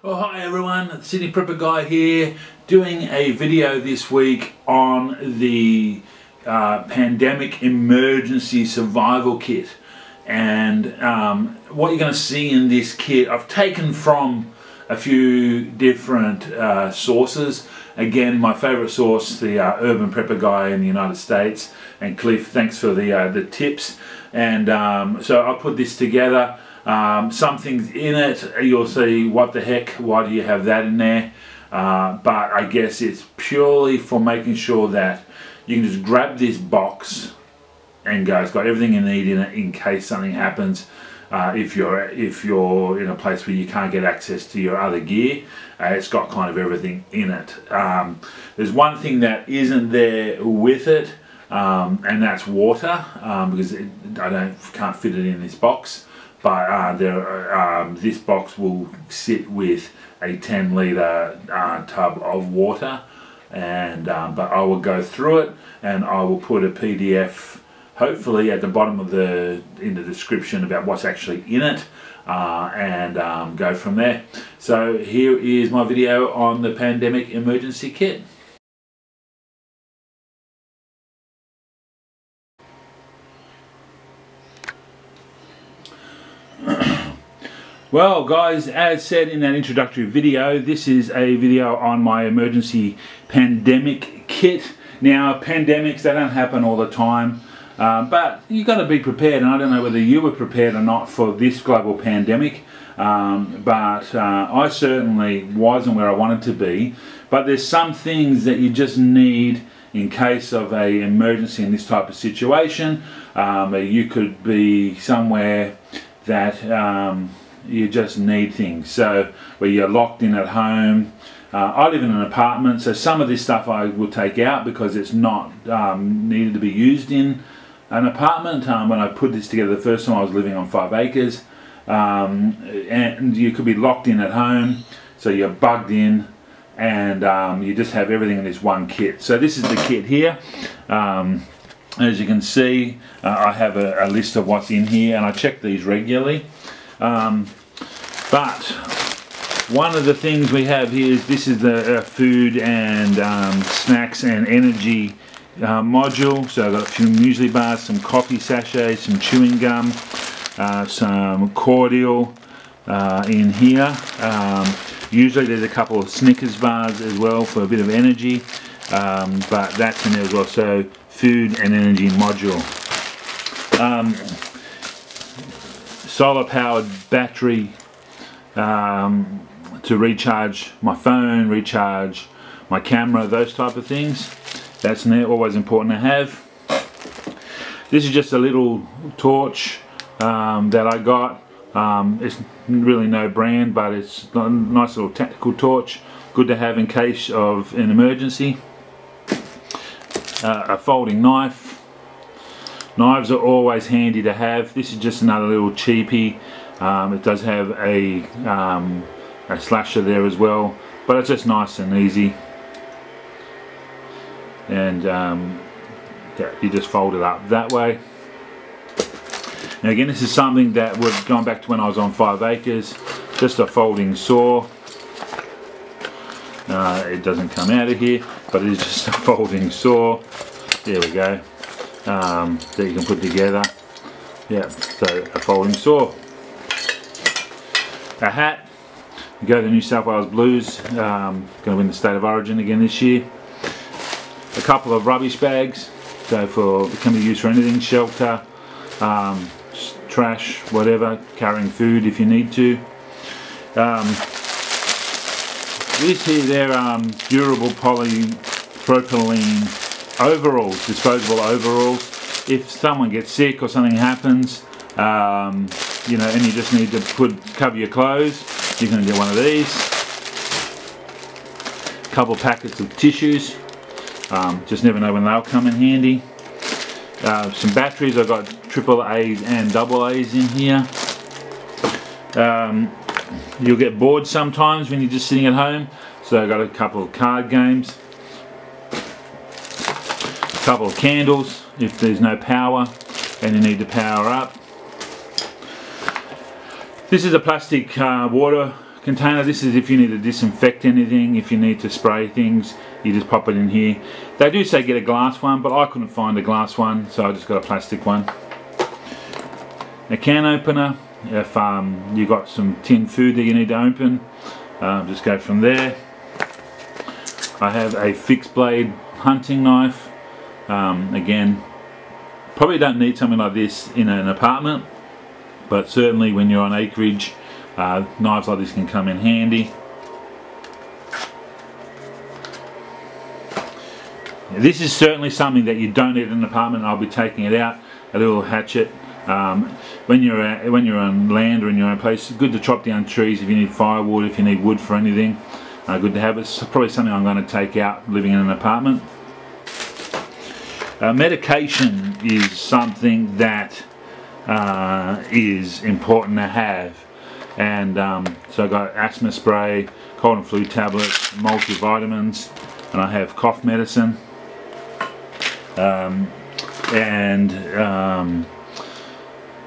Oh, hi everyone, Sydney Prepper Guy here, doing a video this week on the Pandemic Emergency Survival Kit. And what you're going to see in this kit, I've taken from a few different sources. Again, my favourite source, the Urban Prepper Guy in the United States, and Cliff, thanks for the tips. And so I put this together. Some things in it, you'll see, what the heck, why do you have that in there? But I guess it's purely for making sure that you can just grab this box and go, it's got everything you need in it in case something happens. If you're in a place where you can't get access to your other gear, it's got kind of everything in it. There's one thing that isn't there with it, and that's water, because I can't fit it in this box. But this box will sit with a 10-litre tub of water, and but I will go through it, and I will put a PDF hopefully at the bottom of in the description about what's actually in it, and go from there. So here is my video on the Pandemic Emergency Kit. Well guys, as said in that introductory video, this is a video on my emergency pandemic kit. Now, pandemics, they don't happen all the time, but you've got to be prepared, and I don't know whether you were prepared or not for this global pandemic, but I certainly wasn't where I wanted to be. But there's some things that you just need in case of an emergency in this type of situation. You could be somewhere that you just need things, so where you're locked in at home. I live in an apartment, so some of this stuff I will take out because it's not needed to be used in an apartment. When I put this together the first time, I was living on 5 acres, and you could be locked in at home, so you're bugged in, and you just have everything in this one kit. So this is the kit here. As you can see, I have a list of what's in here, and I check these regularly. But one of the things we have here is this is the food and snacks and energy module. So I've got a few muesli bars, some coffee sachets, some chewing gum, some cordial in here. Usually there's a couple of Snickers bars as well for a bit of energy, but that's in there as well. So food and energy module. Solar powered battery to recharge my phone, recharge my camera, those type of things. That's in there, always important to have. This is just a little torch that I got. It's really no brand, but it's a nice little tactical torch, good to have in case of an emergency. A folding knife. Knives are always handy to have. This is just another little cheapie. It does have a slasher there as well, but it's just nice and easy. And yeah, you just fold it up that way. Now again, this is something that was going back to when I was on 5 acres. Just a folding saw. It doesn't come out of here, but it is just a folding saw. There we go. That you can put together. Yeah, so a folding saw. A hat. You go to the New South Wales Blues. Going to win the State of Origin again this year. A couple of rubbish bags. So it can be used for anything: shelter, trash, whatever. Carrying food if you need to. These here, they're durable polypropylene overalls, disposable overalls. If someone gets sick or something happens, you know, and you just need to cover your clothes, you can get one of these. A couple packets of tissues, just never know when they'll come in handy. Some batteries. I've got AAA and AA's in here. You'll get bored sometimes when you're just sitting at home, so I've got a couple of card games. Couple of candles if there's no power and you need to power up. This is a plastic water container. This is if you need to disinfect anything, if you need to spray things, you just pop it in here. They do say get a glass one, but I couldn't find a glass one, so I just got a plastic one. A can opener, if you've got some tin food that you need to open, just go from there. I have a fixed blade hunting knife. Again, probably don't need something like this in an apartment, but certainly when you're on acreage, knives like this can come in handy. This is certainly something that you don't need in an apartment. I'll be taking it out. A little hatchet. When you're on land or in your own place, it's good to chop down trees if you need firewood, if you need wood for anything. Good to have. It's probably something I'm going to take out living in an apartment. Medication is something that is important to have, and so I got asthma spray, cold and flu tablets, multivitamins, and I have cough medicine.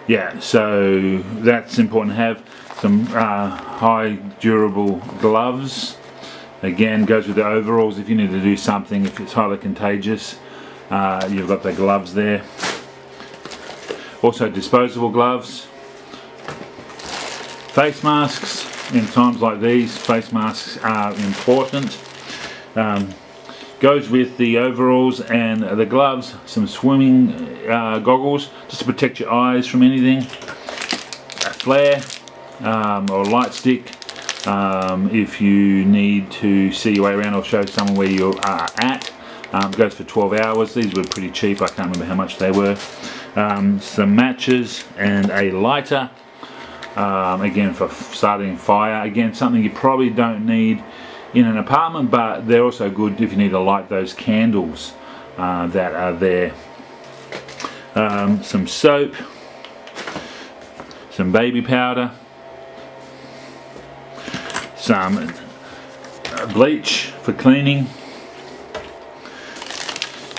Yeah, so that's important to have. Some high durable gloves. Again, goes with the overalls if you need to do something, if it's highly contagious. You've got the gloves there. Also disposable gloves. Face masks. In times like these, face masks are important. Goes with the overalls and the gloves, some swimming goggles just to protect your eyes from anything. A flare or a light stick if you need to see your way around or show someone where you are at. Goes for 12 hours. These were pretty cheap, I can't remember how much they were. Some matches and a lighter, again for starting fire. Again, something you probably don't need in an apartment, but they're also good if you need to light those candles that are there. Some soap, some baby powder, some bleach for cleaning,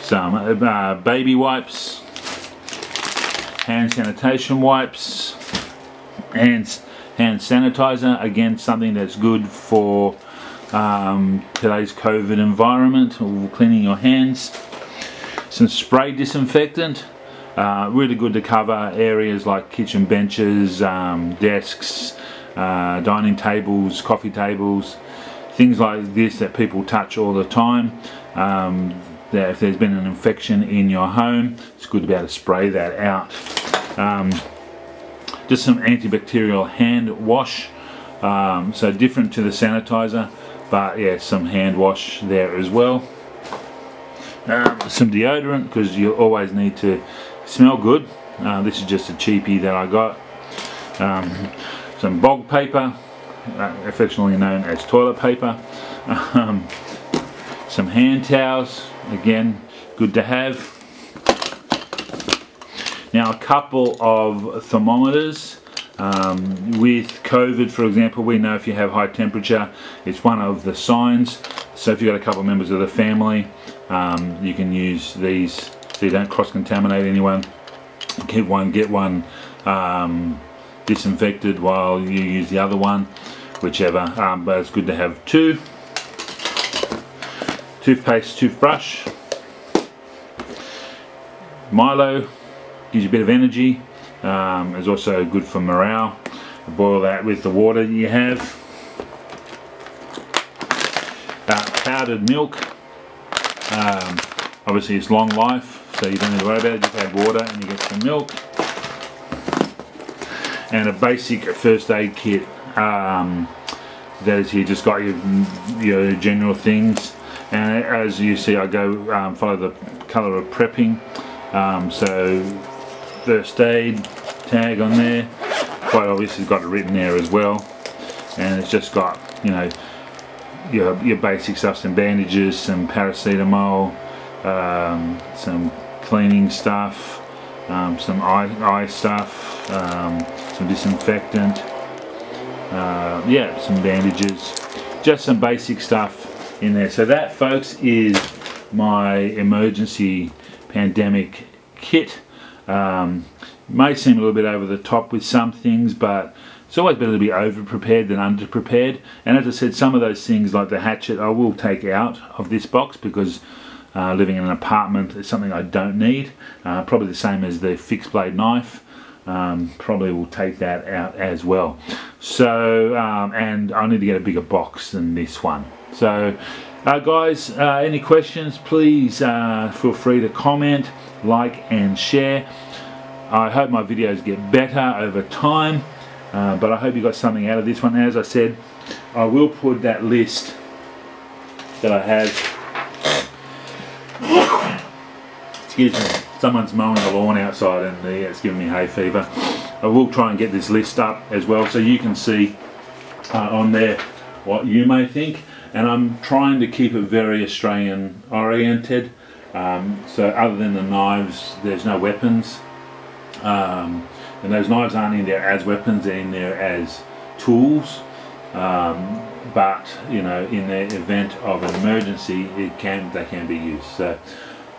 some baby wipes, hand sanitation wipes, hand sanitizer. Again, something that's good for today's COVID environment, or cleaning your hands. Some spray disinfectant, really good to cover areas like kitchen benches, desks, dining tables, coffee tables, things like this that people touch all the time. That if there's been an infection in your home, it's good to be able to spray that out. Just some antibacterial hand wash, so different to the sanitizer, but yeah, some hand wash there as well. Some deodorant, because you always need to smell good. This is just a cheapie that I got. Some bog paper, affectionately known as toilet paper. Some hand towels, again good to have. Now a couple of thermometers. With COVID, for example, we know if you have high temperature, it's one of the signs. So if you've got a couple of members of the family, you can use these so you don't cross-contaminate anyone. Get one disinfected while you use the other one, whichever, but it's good to have two. Toothpaste, toothbrush. Milo gives you a bit of energy. Is also good for morale. Boil that with the water you have. Powdered milk. Obviously it's long life, so you don't need to worry about it. Just add water and you get some milk. And a basic first aid kit. That is here, just got your general things. And as you see, I go follow the colour of prepping. So first aid tag on there, quite obviously got it written there as well, and it's just got, you know, your basic stuff, some bandages, some paracetamol, some cleaning stuff, some eye stuff, some disinfectant, yeah, some bandages, just some basic stuff in there. So that, folks, is my emergency pandemic kit. May seem a little bit over the top with some things, but It's always better to be over prepared than under prepared. And as I said, some of those things like the hatchet I will take out of this box because living in an apartment is something I don't need. Probably the same as the fixed blade knife. Probably will take that out as well. So and I need to get a bigger box than this one. So guys, any questions, please feel free to comment, like and share. I hope my videos get better over time, but I hope you got something out of this one. As I said, I will put that list that I have. Excuse me, someone's mowing the lawn outside and it's giving me hay fever. I will try and get this list up as well so you can see on there what you may think. And I'm trying to keep it very Australian oriented. So other than the knives, there's no weapons. And those knives aren't in there as weapons, they're in there as tools. But you know, in the event of an emergency, they can be used. So,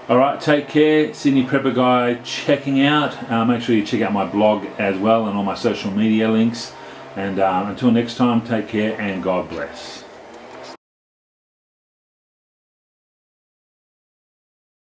all right, take care. Sydney Prepper Guy checking out. Make sure you check out my blog as well and all my social media links. And until next time, take care and God bless.